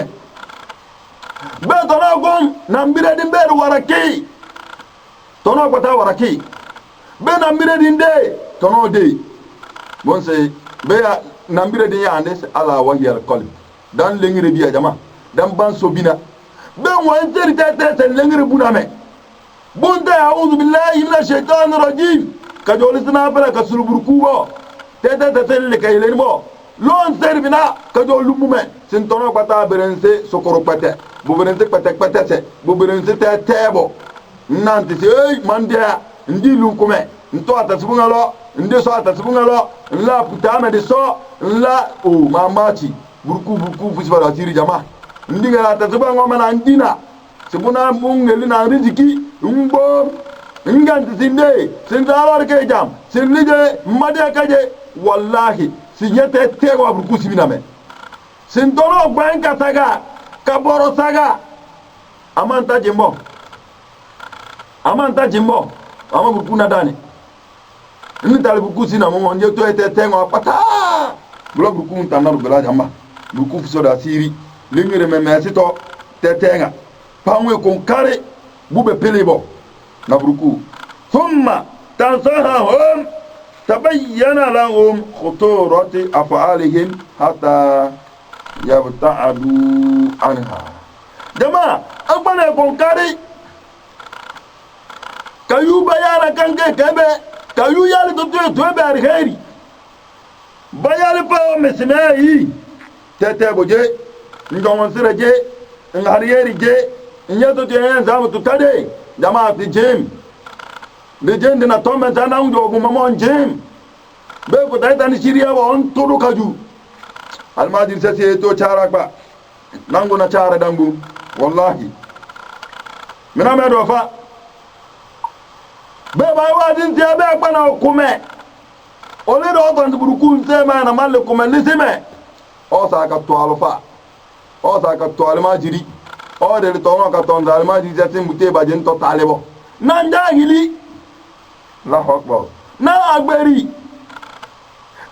بيتناكم نمبير دي بير وركي تناكم تا وركي بنمبير دي دي تنو دي بونسي بيا nambire din ya andes ala wahiyal qalb dan lengire biya jama dan ban sobina ben wan teri tete lengire buname bunta a'udhu billahi minash shaitanir rajim ka jolisna bala ka sulburkubo tete le kaylen bo lon serbina ka do lumume sin tono pata berense sokoro pate bu berense pate bu berense tebo nanti se mandia ndi lunkume nto atasibungalo nde so atasibungalo la putame de so la o mamachi burku fusibala tiri jama ndinga atasiba ngoma na ndina sibuna mungeli na riziki ngbo nganti sinde sindala ke jam sinlige made kaje wallahi sinyete tego burku sibina me sindono gbanka taga kaboro saga amanta jimbo ama burku na dani ni tali burku sina mo nje to ete ngo pata bulo burku ntana rubela jamba burku fuso da siri lingere me mesito tetenga panwe kon kare bube pelebo na burku thumma tansahum tabayyana lahum khuturati af'alihim hatta yabta'adu anha jama agbana kon kare kayu bayana kanke kebe kayu yali to be alkhairi bayali pa mesmai tete boje ndon siraje ngariyeri je nyato te nzamu tutade jama ti jem de jende na tombe tana unjo bu mamon jem be ko taita ni shiriya wa on todo kaju almajir sase to chara ba nangu na chara dangu wallahi mina me do fa beba wadin te be pa na kume ole do to nduruku nse ma na malle kume lisime o sa ka to alfa o sa ka to almajiri o de to no ka to almajiri te mute ba je nto talebo na ndagili la hokbo na agberi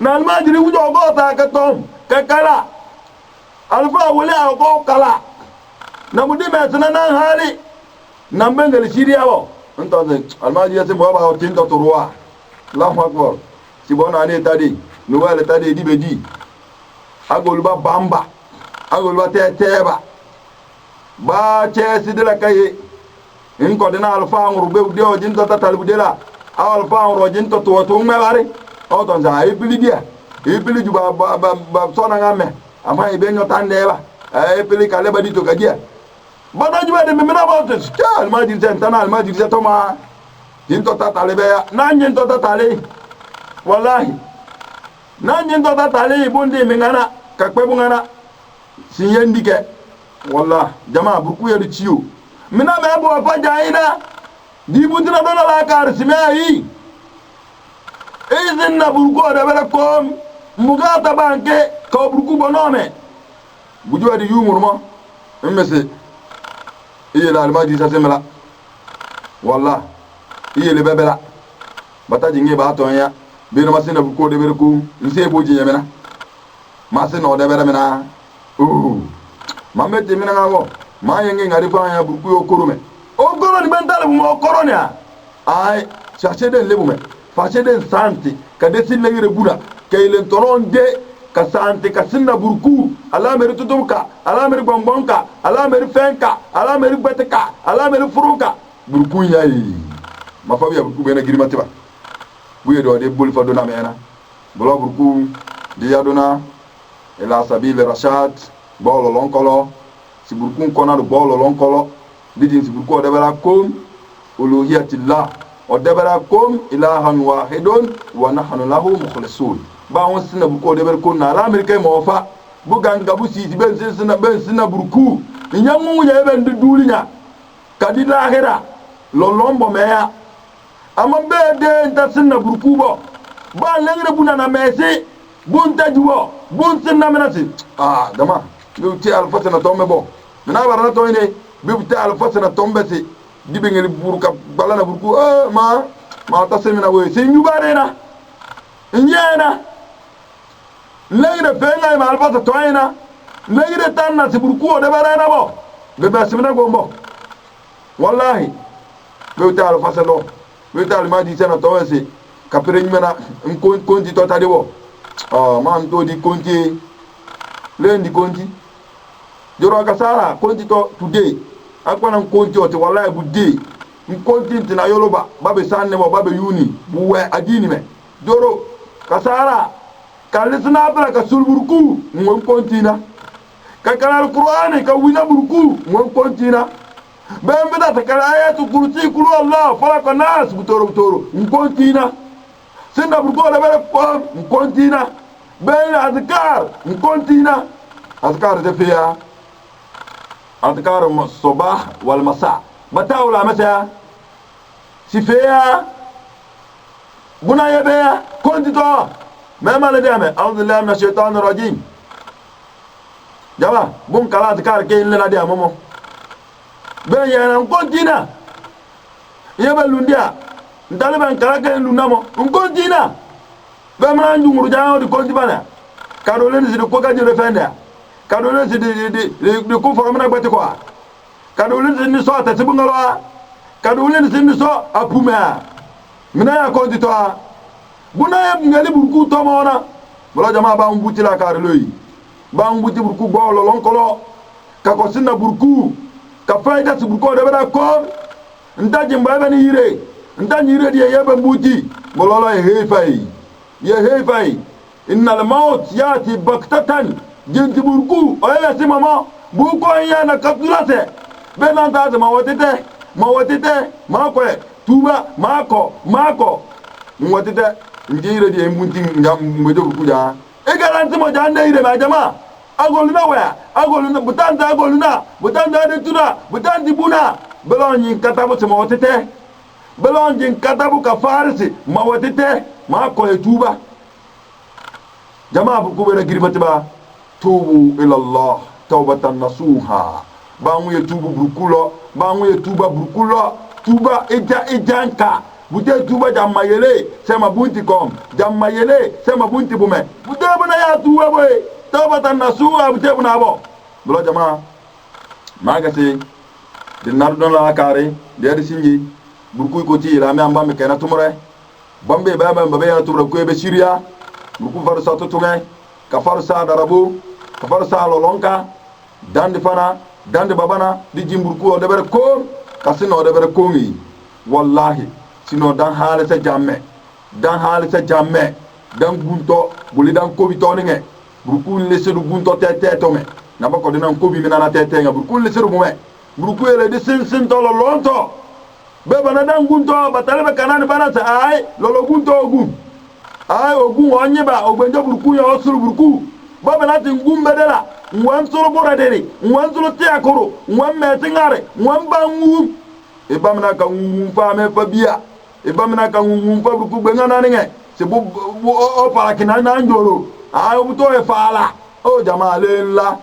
na almajiri wujo go ta ka to kakala alfa wole ago kala na mudi me tana na hali na mbengel shiriawo entonces almajiri se mo ba tinto turwa Allahu akbar sibona ne tadi nuwale tadi dibeji agolba bamba agolba teteba ba chesi de la kaye in ko dina alfa ngurbe de o jinto tatalbu de la alfa nguro jinto to me bare o ton za ibili ju ba sona ngame ama ibe nyotande ba ibili kale ba dito kadia bada ju de memena ba to ska almajiri sentana almajiri setoma jinto tatale be na jinto tatale wallahi na jinto tatale bundi mingana kakpe bungana sinyendike wallahi jamaa burku yedu ciyo mina me bo fa jaina di bundina dona la kar simai izin na burku da bela kom mugata banke ka burku bonome bujo di yumurmo mmese iye la almaji sa semela wallahi iye le bebela bataji ngi ba to ya bino masina burku de berku nse boji yemena masina o de bere mena mamete mina ngawo ma yenge ngari fa ya burku yo korume o koro ni bentale mo koro ni ay chercher den lebume fashe den santi ka desin lengire bura kaylen toronde ka santi ka sinna burku ala meri tutumka ala meri bonbonka ala meri fenka ala meri beteka ala meri furunka burku yayi ma fa biya burku bena girima tiba buye do de bul fa do na mena bolo burku di yaduna ila sabil rashad bolo lonkolo si burkun kona do bolo lonkolo lidin si burku odebara kom uluhiyatillah odebara kom ilahan wahidun wa nahnu lahu mukhlisun ba won sina burku odebara kom na la amerika mo fa buganga bu si ben sina burku nyamu ya ben dulinya kadi lahira lolombo meya ama bede nta sina burku bo ba lengre buna na mesi bunta juwo bun sinna menasi dama biuti alfatana tombe bo mina barana to ine biuti alfatana tombe si dibe ngeli burka balana burku ma tasemina we si nyubare na nyena lengre fenga ma alfata to ina lengre tanna si burku de barana bo be basimina gombo wallahi biuti alfatano biuti almadi sana to si kapere nymena konti to tade bo man to di konti lendi konti joro kasara konti to today akwana konti o te wallahi budde konti tina yoloba babe sanne mo babe yuni buwe adini me joro kasara kalisna bra ka sulburku mon konti na ka kala alqur'ani ka wina burku mon konti na bembe da ta kala ayatu kursi kulu allah falaka nas butoro konti na sinda burku da bere konti na بين أذكار كونتينا أذكار دفيا أذكار الصباح والمساء بتاولا متى سفيا بنا يبيا كونتيتو ما لديامه أعوذ بالله من الشيطان الرجيم جماعة بوم كلا أذكار كين لنا ديا مومو بين يانا كونتينا يبلون ديا نتالبان كلا كين لنامو كونتينا bemra njunguru jawo di konti bana kadole ni ko gaje le fenda kadole si di ko fo amna gbati ko kadole ni so ta tibungalo kadole ni so apuma mina ya konti to buna ya ngali burku to mona bala jama ba mbuti la kar loyi ba mbuti burku bolo lonkolo ka ko sinna burku ka faida si burku de bada ko ndaje mbaba ni yire ndani yire di yebe mbuti bololo hefai ya hefai innal maut yati baktatan jinti burku oya simama buko yana kapturate benan ta mawatete mako tuba mako mwatete njire di mbunti ngam mbedo burku ja e garanti mo jande ire ma jama agoluna wa agoluna butanda de tuna butandi buna belonyi katabu mawatete belonyi katabu ka farisi mawatete mako tuba jamaa buku bena giribati ba tubu ila Allah tawbatan nasuha bangu ye tubu burukulo bangu ye tuba burukulo tuba ijanka bute tuba jamayele sema bunti kom jamayele sema bunti bume bute bana ya tuba boy tawbatan nasuha bute bana bo bolo jamaa magase de nardon la kare de sinji buruku ko ti la me amba me kana tumure bambe baba babe ya tumure ko be syria buku farsa tutunge ka farsa darabu ka farsa lolonka dandi fana dandi babana di jimburku o debere ko kasino o debere komi wallahi sino dan halisa jamme dan gunto buli dan kobi toninge buku lesedu gunto tete tome na bako dinan kobi minana tete nga buku lesedu mume buku ele di sin tolo lonto beba na dan gunto batalebe kanani bana sa ay lolo gunto ogun ay ogun onyeba ogbenjo burku ya osuru burku baba lati ngumbe dela nwan suru boraderi nwan suru tiakoro nwan metingare nwan bangu ibamna ka ngumfa me fabia ibamna ka ngumfa burku bengana ninge se bu o para kina na njoro ay obuto e fala o jamaa lella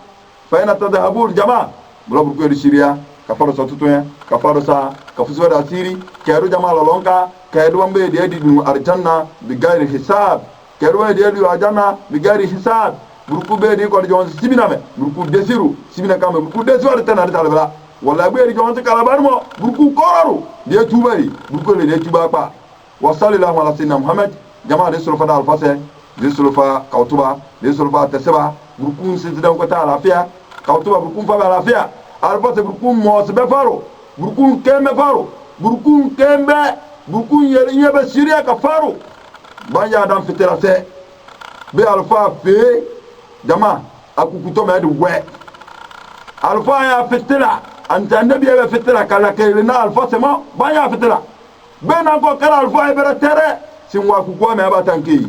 fa ina tadhabur jamaa bula burku e Syria ka faro sa tutuya ka faro sa ka fuso da siri keru jamaa lolonka kedu ambe de di arjanna bi gairi hisab keru de di arjanna bi gairi hisab burku be di ko jon sibina me burku desiru sibina kam burku desiru tan ada talbala wala be di jon kala barmo burku koraru de tubari burku le de tuba pa wa sallallahu ala sayyidina muhammad jamaa de sulfa dal fase de sulfa kautuba de sulfa tasaba burku sinzidan ko ta lafiya kautuba burku fa lafiya alfase burku mo sebe faro burku kembe faro burku kembe burku yebe Syria ka faro banya dan fitera se be alfa fe jama akukuto me de we alfa ya fitila anta nabi ya fitila kala kele na alfa sema ba ya fitila be na ko kala alfa ya bere tere sin wa kuko me ba tanke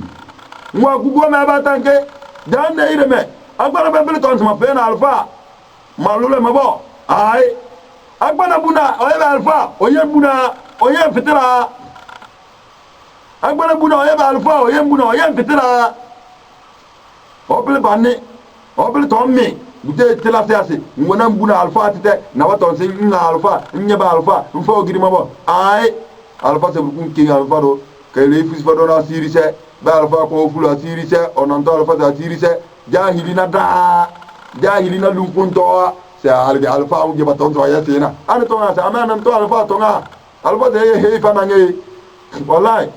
wa kuko me ba tanke dan ne ire me agbara be bil ton sama pe na alfa malule mabo ai agbana buna oye alfa oye buna oye fitila agbana buna oye alfa oye buna oye fitila obile banne obile tommi bute tela fiase ngona buna alfa tete na waton se nga alfa nyeba alfa mfa ogiri mabo ai alfa se bukun king alfa do kele fis fado na sirise ba alfa ko fulu sirise onanto alfa za sirise jahilina lunkunto se alfa u jeba tonto ayasina an to na sa amana to alfa to nga alfa de he fa na nge wallahi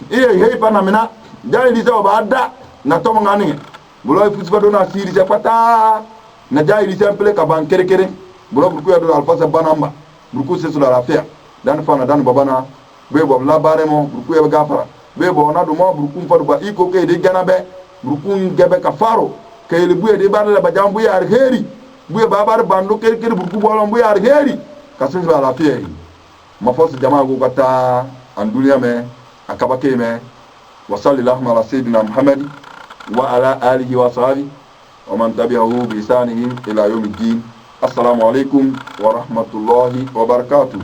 he fa na mina jahilise obada na to ngani bulo fis fado na sirise pata na jahili simple ka ban kere bulo burku ya do alfa sa banamba burku se sula rafia dan fa na dan babana bebo la baremo burku ya gafara bebo na do mo burku fa do ba iko ke de ganabe burku gebe ka faro ke le buye de ban la ba jambu ya heri buye babar bando kere burku bolon buye ar heri ka se sula rafia ma fosi jamaa go kata an dunya me akaba ke me wa sallallahu ala sayyidina muhammad wa ala alihi wa sahbihi ومن تبعه بإحسانه إلى يوم الدين. السلام عليكم ورحمة الله وبركاته.